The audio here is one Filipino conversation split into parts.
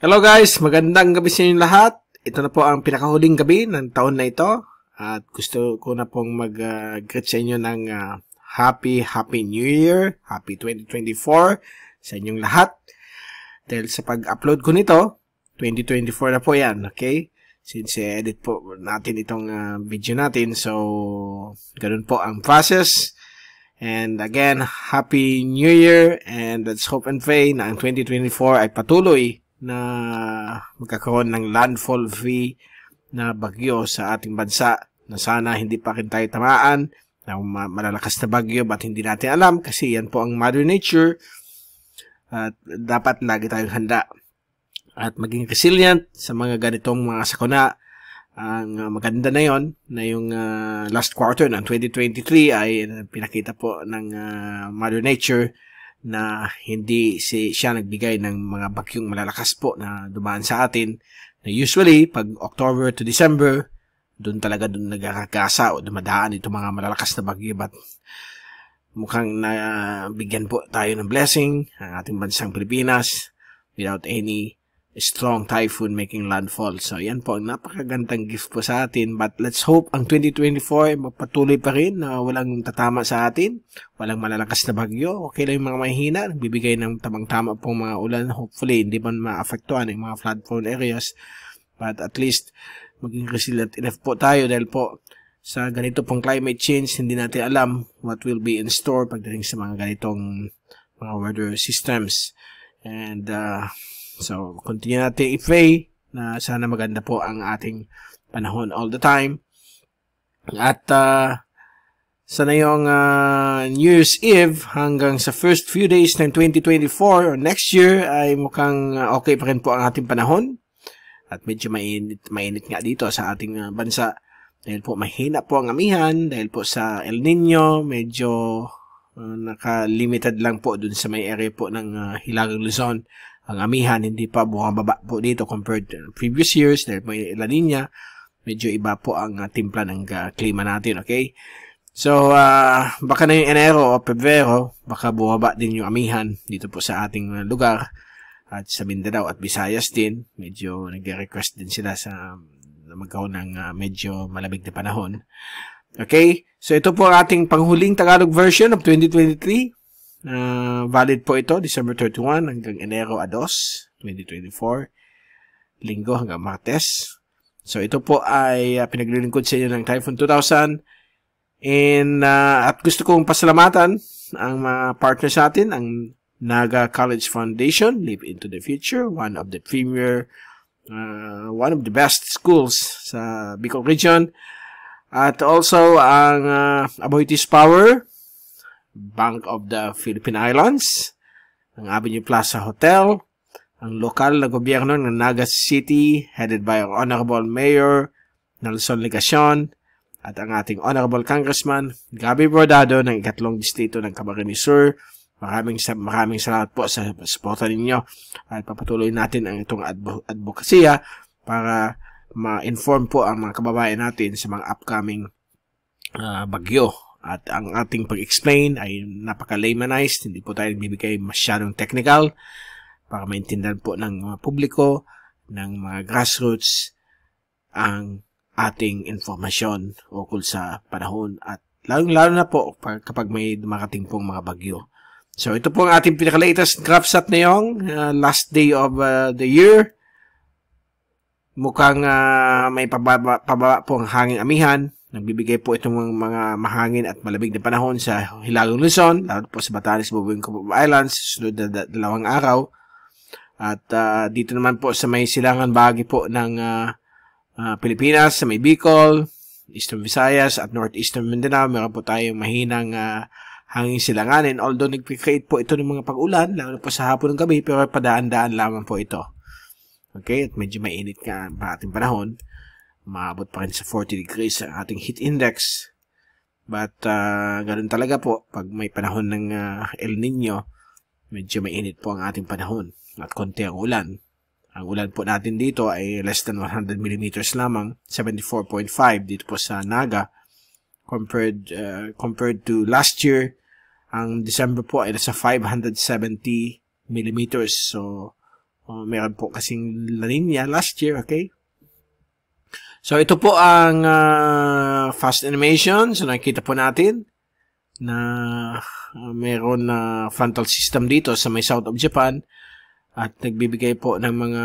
Hello guys, magandang gabi sa inyong lahat. Ito na po ang pinakahuling gabi ng taon na ito. At gusto ko na pong mag-greet sa inyo ng Happy New Year, Happy 2024 sa inyong lahat. Dahil sa pag-upload ko nito, 2024 na po yan, okay? Since edit po natin itong video natin, so ganun po ang process. And again, Happy New Year, and let's hope and pray na ang 2024 ay patuloy na magkakaroon ng landfall-free na bagyo sa ating bansa, na sana hindi pa rin tayo tamaan ng malalakas na bagyo, but hindi natin alam kasi yan po ang Mother Nature at dapat lagi tayong handa at maging resilient sa mga ganitong mga sakuna. Ang maganda na yon na yung last quarter ng 2023 ay pinakita po ng Mother Nature na hindi siya nagbigay ng mga bagyong malalakas po na dumaan sa atin, na usually pag October to December doon nagkakasa o dumadaan itong mga malalakas na bagyo, but mukhang bigyan po tayo ng blessing ang ating bansang Pilipinas without any strong typhoon making landfall. So yan po ang napakagandang gift po sa atin, but let's hope ang 2024 magpatuloy pa rin na walang tatama sa atin, walang malalakas na bagyo. Okay lang yung mga mahihina, nagbibigay ng tamang-tama pong mga ulan, hopefully hindi man maapektuhan yung mga flood prone areas, but at least maging resilient enough po tayo, dahil po sa ganito pong climate change hindi natin alam what will be in store pagdating sa mga ganitong mga weather systems. And so, continue natin i-pray na sana maganda po ang ating panahon all the time. At sana yung New Year's Eve hanggang sa first few days ng 2024 or next year ay mukhang okay pa rin po ang ating panahon. At medyo mainit nga dito sa ating bansa. Dahil po mahina po ang amihan, dahil po sa El Nino, medyo naka-limited lang po dun sa may area po ng Hilagang Luzon. Ang amihan hindi pa bumababa po dito compared to previous years dahil may La Nina, medyo iba po ang timpla ng klima natin, okay? So, baka na yung Enero o Pebrero, baka bumaba din yung amihan dito po sa ating lugar at sa Mindanao at Visayas din. Medyo nag-request din sila sa magkaroon ng medyo malamig na panahon. Okay? So, ito po ang ating panghuling Tagalog version of 2023. Valid po ito, December 31 hanggang Enero 2, 2024, Linggo hanggang Martes. So ito po ay pinaglilingkod sa inyo ng Typhoon 2000. And at gusto kong pasalamatan ang mga partners natin, ang Naga College Foundation, Live into the Future, one of the premier, one of the best schools sa Bicol region. At also ang Aboitiz Power, Bank of the Philippine Islands, ang Avenue Plaza Hotel, ang lokal na gobyerno ng Naga City headed by our Honorable Mayor Nelson Legacion at ang ating Honorable Congressman Gabby Bordado ng 3 distrito ng Camarines Sur. Maraming salamat po sa suporta ninyo at papatuloy natin ang itong advokasya para ma-inform po ang mga kababayan natin sa mga upcoming bagyo. At ang ating pag-explain ay napaka-laymanized, hindi po tayo bibigay masyadong technical para maintindihan po ng mga publiko, ng mga grassroots ang ating informasyon ukol sa panahon at lalo na po kapag may dumarating pong mga bagyo. So ito po ang ating pinaka-latest GraphSat na yung last day of the year. Mukhang may pababa po ang hanging amihan. Nagbibigay po itong mga mahangin at malamig na panahon sa Hilagang Luzon, lalo po sa Batanes, Bubuing Islands, sunod na 2 araw. At dito naman po sa may silangan bahagi po ng Pilipinas, sa may Bicol, Eastern Visayas at Northeastern Mindanao, meron po tayong mahinang hanging silanganin. Although nag-create po ito ng mga pag-ulan, lalo po sa hapon ng gabi, pero padaan-daan lamang po ito. Okay, at medyo mainit ka pa ating panahon. Maabot pa rin sa 40 degrees ang ating heat index. But ganun talaga po pag may panahon ng El Nino, medyo mainit po ang ating panahon at konti ang ulan. Ang ulan po natin dito ay less than 100 millimeters lamang, 74.5 dito po sa Naga, compared to last year. Ang December po ay nasa 570 millimeters. So Meron po kasing La Nina last year, okay? So, ito po ang fast animation. So, nakikita po natin na meron na frontal system dito sa may south of Japan at nagbibigay po ng mga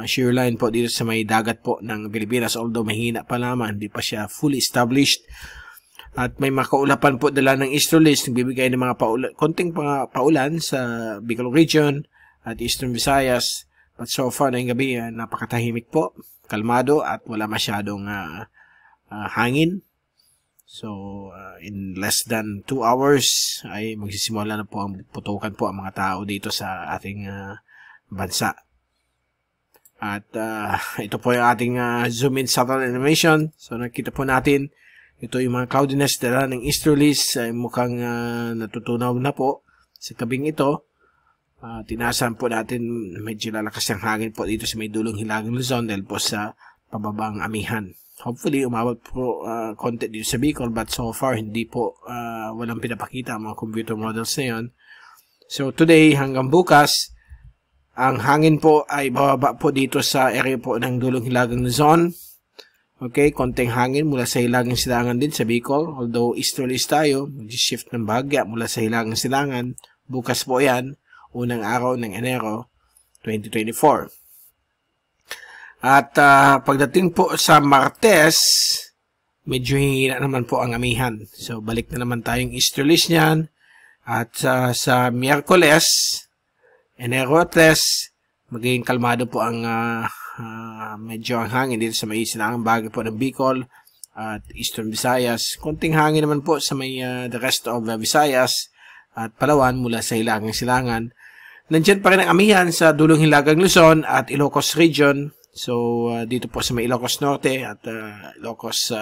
shear line po dito sa may dagat po ng Pilipinas, although mahina pa naman, hindi pa siya fully established. At may mga kaulapan po dala ng easterlies, nagbibigay ng mga konting paulan sa Bicol region at Eastern Visayas. But so far na yung gabi, napakatahimik po, kalmado at wala masyadong hangin. So, in less than 2 hours ay magsisimula na po ang putukan po ang mga tao dito sa ating bansa. At ito po yung ating zoom in satellite animation. So, nakita po natin, ito yung mga cloudiness dala ng easterlies ay mukhang natutunaw na po sa tabing ito. Tinasan po natin medyo lalakas ang hangin po dito sa may dulong Hilagang Luzon dahil po sa pababang amihan. Hopefully, umabot po konti dito sa Bicol, but so far, hindi po walang pinapakita ang mga computer models na yun. So, today hanggang bukas, ang hangin po ay bababa po dito sa area po ng dulong Hilagang Luzon. Okay, konting hangin mula sa Hilagang Silangan din sa Bicol. Although easterlies tayo, mag-shift ng bahagya mula sa Hilagang Silangan. Bukas po yan, unang araw ng Enero 2024. At pagdating po sa Martes, medyo hihina naman po ang amihan. So, balik na naman tayong easterlies niyan. At sa Miyerkules, Enero 3, magiging kalmado po ang medyo ang hangin dito sa may silangang bahagi po ng Bicol at Eastern Visayas. Konting hangin naman po sa may the rest of Visayas at Palawan mula sa Hilagang Silangan. Nandiyan pa rin ang amihan sa dulong Hilagang Luzon at Ilocos region. So, dito po sa may Ilocos Norte at Ilocos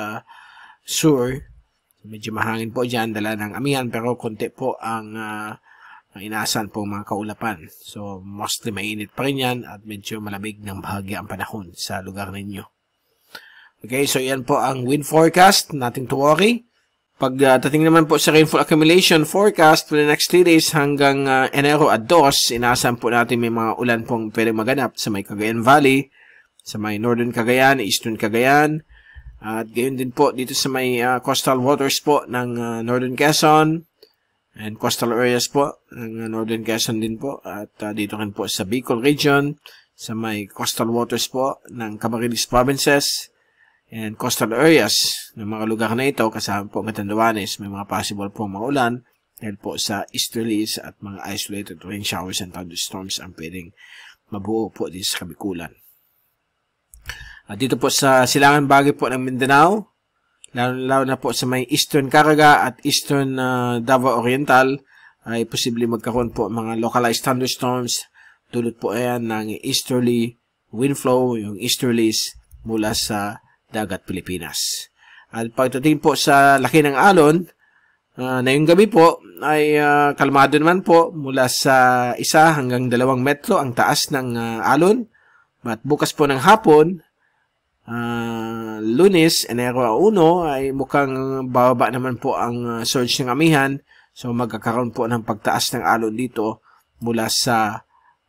Sur. Medyo mahangin po dyan, dala ng amihan, pero konti po ang inaasahan po mga kaulapan. So, mostly mainit pa rin yan at medyo malamig ng bahagya ang panahon sa lugar ninyo. Okay, so yan po ang wind forecast. Nothing to worry. Pagdating naman po sa rainfall accumulation forecast for the next 3 days hanggang Enero 2, inaasahan po natin may mga ulan pong pwede maganap sa may Cagayan Valley, sa may Northern Cagayan, Eastern Cagayan, at gayon din po dito sa may coastal waters po ng Northern Quezon, and coastal areas po ng Northern Quezon din po, at dito rin po sa Bicol region, sa may coastal waters po ng Camarines provinces, and coastal areas ng mga lugar na ito, kasama po Catanduanes, may mga possible po mga ulan, dahil po sa easterlies at mga isolated rain showers and thunderstorms ang pwedeng mabuo po dito sa Kabikulan. At dito po sa silangan bahagi po ng Mindanao, lalo na po sa may Eastern Caraga at Eastern Davao Oriental, ay posibleng magkaroon po mga localized thunderstorms. Dulot po ayan ng easterly wind flow, yung easterlies mula sa dagat Pilipinas. At pagdating po sa laki ng alon, na yung gabi po ay kalmado naman po mula sa 1 hanggang 2 metro ang taas ng alon. At bukas po ng hapon, Lunes, Enero 1, ay mukhang bababa naman po ang surge ng amihan. So, magkakaroon po ng pagtaas ng alon dito mula sa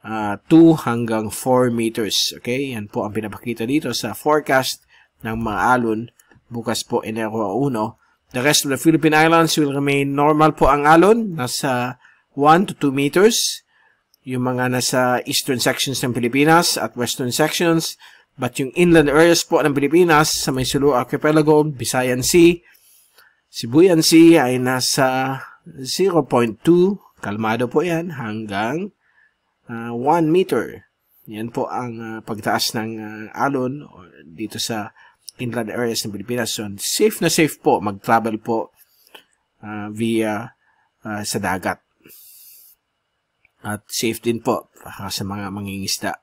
2 hanggang 4 meters. Okay? Yan po ang pinapakita dito sa forecast ng mga alon. Bukas po, Enero 1. The rest of the Philippine Islands will remain normal po ang alon. Nasa 1 to 2 meters. Yung mga nasa eastern sections ng Pilipinas at western sections. But yung inland areas po ng Pilipinas sa may Sulu Archipelago, Visayan Sea, Sibuyan Sea ay nasa 0.2, kalmado po yan, hanggang 1 meter. Yan po ang pagtaas ng alon dito sa inland areas ng Pilipinas. So, safe na safe po mag-travel po via sa dagat. At safe din po sa mga mangingisda.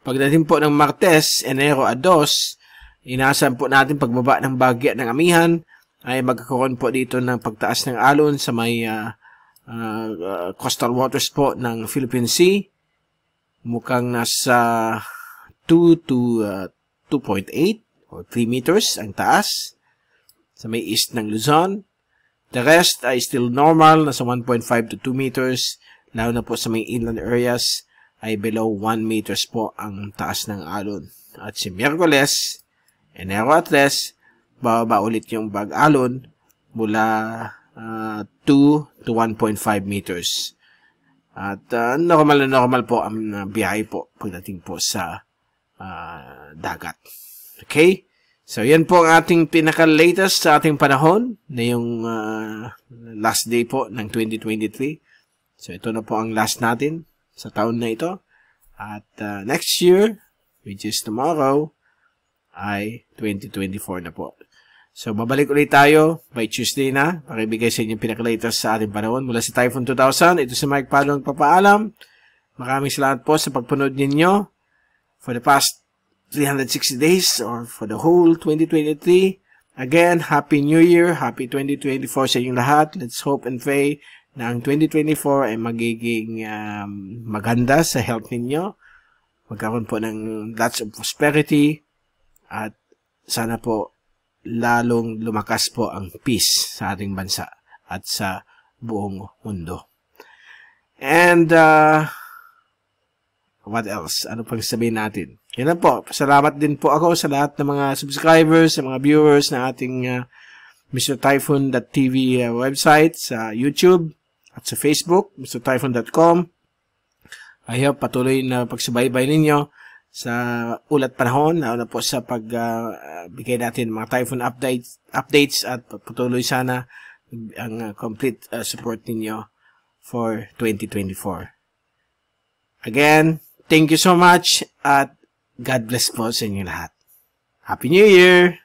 Pagdating po ng Martes, Enero 2, inaasahan po natin pagbaba ng bagya ng amihan ay magkakaroon po dito ng pagtaas ng alon sa may coastal waters po ng Philippine Sea. Mukhang nasa 2 to 2.8 or 3 meters ang taas sa may east ng Luzon. The rest ay still normal, nasa 1.5 to 2 meters, lalo na po sa may inland areas ay below 1 meters po ang taas ng alon. At si Miyerkules, Enero at 3, bababa ulit yung bag-alon mula 2 to 1.5 meters. At normal po ang biyahe po pagdating po sa dagat. Okay? So, yan po ang ating pinaka-latest sa ating panahon na yung last day po ng 2023. So, ito na po ang last natin sa taon na ito. At next year, which is tomorrow, ay 2024 na po. So, babalik ulit tayo by Tuesday na para ibigay sa inyo yung pinaka-latest sa ating panahon mula sa Typhoon 2000. Ito si Mike Palo nagpapaalam. Maraming salamat po sa pagpunod ninyo for the past 360 days or for the whole 2023. Again, Happy New Year, Happy 2024 sa inyong lahat. Let's hope and pray na ang 2024 ay magiging maganda sa health ninyo. Magkaroon po ng lots of prosperity at sana po lalong lumakas po ang peace sa ating bansa at sa buong mundo. And what else? Ano pang sabihin natin? Yan lang po. Salamat din po ako sa lahat ng mga subscribers, sa mga viewers na ating MrTyphoon.tv website sa YouTube at sa Facebook, MrTyphoon.com. I hope patuloy na pagsubaybay ninyo sa ulat panahon, lalo na po sa pagbigay natin mga typhoon updates at patuloy sana ang complete support ninyo for 2024. Again, thank you so much at God bless po sa inyo lahat. Happy New Year!